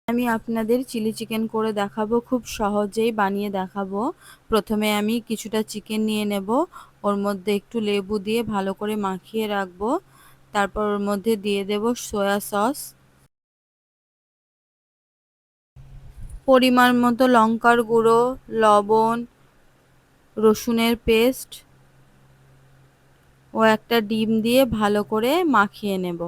আমি আপনাদের chilli chicken করে দেখাবো, খুব সহজেই বানিয়ে দেখাবো। প্রথমে আমি কিছুটা চিকেন নিয়ে নেব, ওর মধ্যে একটু লেবু দিয়ে ভালো করে মাখিয়ে রাখবো। তারপর ওর মধ্যে দিয়ে দেব সয়া সস, পরিমাণ মতো লঙ্কার গুঁড়ো, লবণ, রসুনের পেস্ট ও একটা ডিম দিয়ে ভালো করে মাখিয়ে নেব।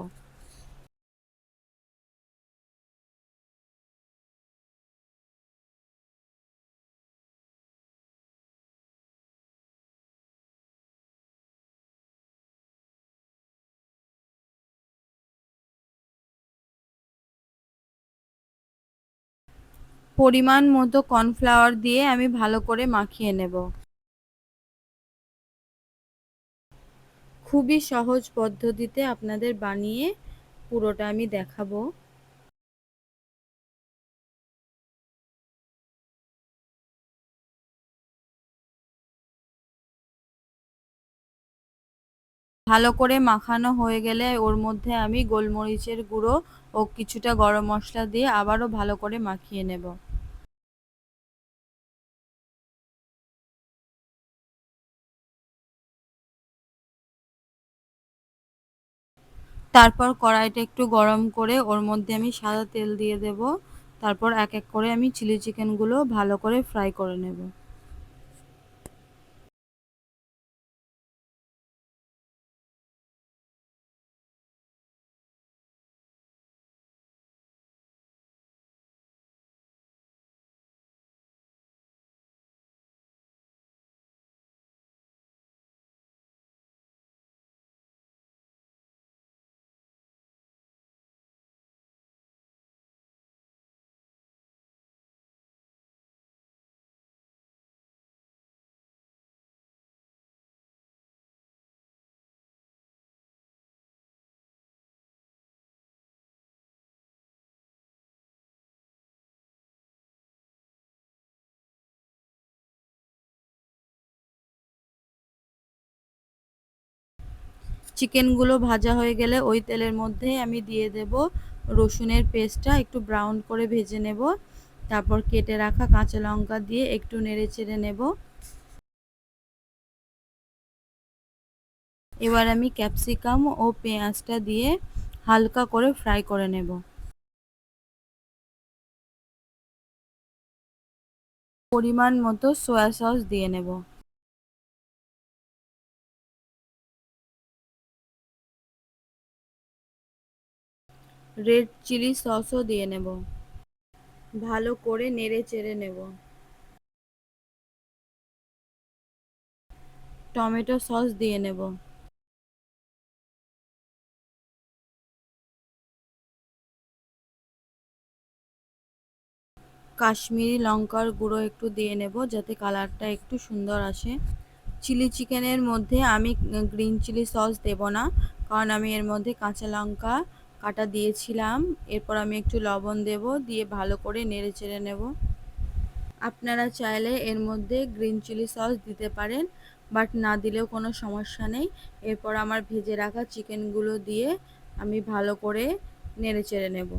পরিমাণ মতো কর্নফ্লাওয়ার দিয়ে আমি ভালো করে মাখিয়ে নেব। খুবই সহজ পদ্ধতিতে আপনাদের বানিয়ে পুরোটা আমি দেখাবো। ভালো করে মাখানো হয়ে গেলে ওর মধ্যে আমি গোলমরিচের গুঁড়ো ও কিছুটা গরম মশলা দিয়ে আবারও ভালো করে মাখিয়ে নেব। তারপর কড়াইটা একটু গরম করে ওর মধ্যে আমি সাদা তেল দিয়ে দেব। তারপর এক এক করে আমি চিলি চিকেনগুলো ভালো করে ফ্রাই করে নেব। চিকেনগুলো ভাজা হয়ে গেলে ওই তেলের মধ্যেই আমি দিয়ে দেব রসুনের পেস্টটা, একটু ব্রাউন করে ভেজে নেব। তারপর কেটে রাখা কাঁচা লঙ্কা দিয়ে একটু নেড়ে চেড়ে নেব। এবার আমি ক্যাপসিকাম ও পেঁয়াজটা দিয়ে হালকা করে ফ্রাই করে নেব। পরিমাণ মতো সয়া সস দিয়ে নেব। রেড চিলি সসও দিয়ে নেব। ভালো করে নেড়ে চেড়ে নেব। টমেটো সস দিয়ে নেব। কাশ্মীরি লঙ্কার গুঁড়ো একটু দিয়ে নেব যাতে কালারটা একটু সুন্দর আসে। চিলি চিকেনের মধ্যে আমি গ্রিন চিলি সস দেব না, কারণ আমি এর মধ্যে কাঁচা লঙ্কা কাটা দিয়েছিলাম। এরপর আমি একটু লবণ দেব, দিয়ে ভালো করে নেড়ে চেড়ে নেব। আপনারা চাইলে এর মধ্যে গ্রিন চিলি সস দিতে পারেন, বাট না দিলেও কোনো সমস্যা নেই। এরপর আমার ভেজে রাখা চিকেনগুলো দিয়ে আমি ভালো করে নেড়ে চেড়ে নেব।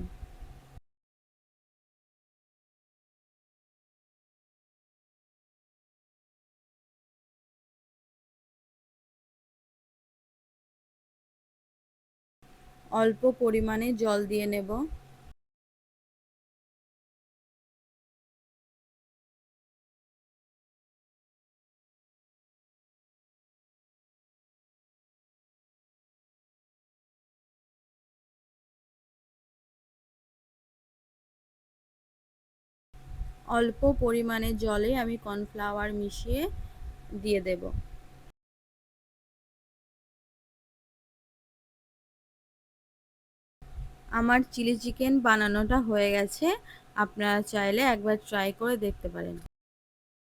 অল্প পরিমাণে জল দিয়ে নেব। অল্প পরিমাণে জলে আমি কর্নফ্লাওয়ার মিশিয়ে দিয়ে দেব। আমার চিলি চিকেন বানানোটা হয়ে গেছে। আপনারা চাইলে একবার ট্রাই করে দেখতে পারেন।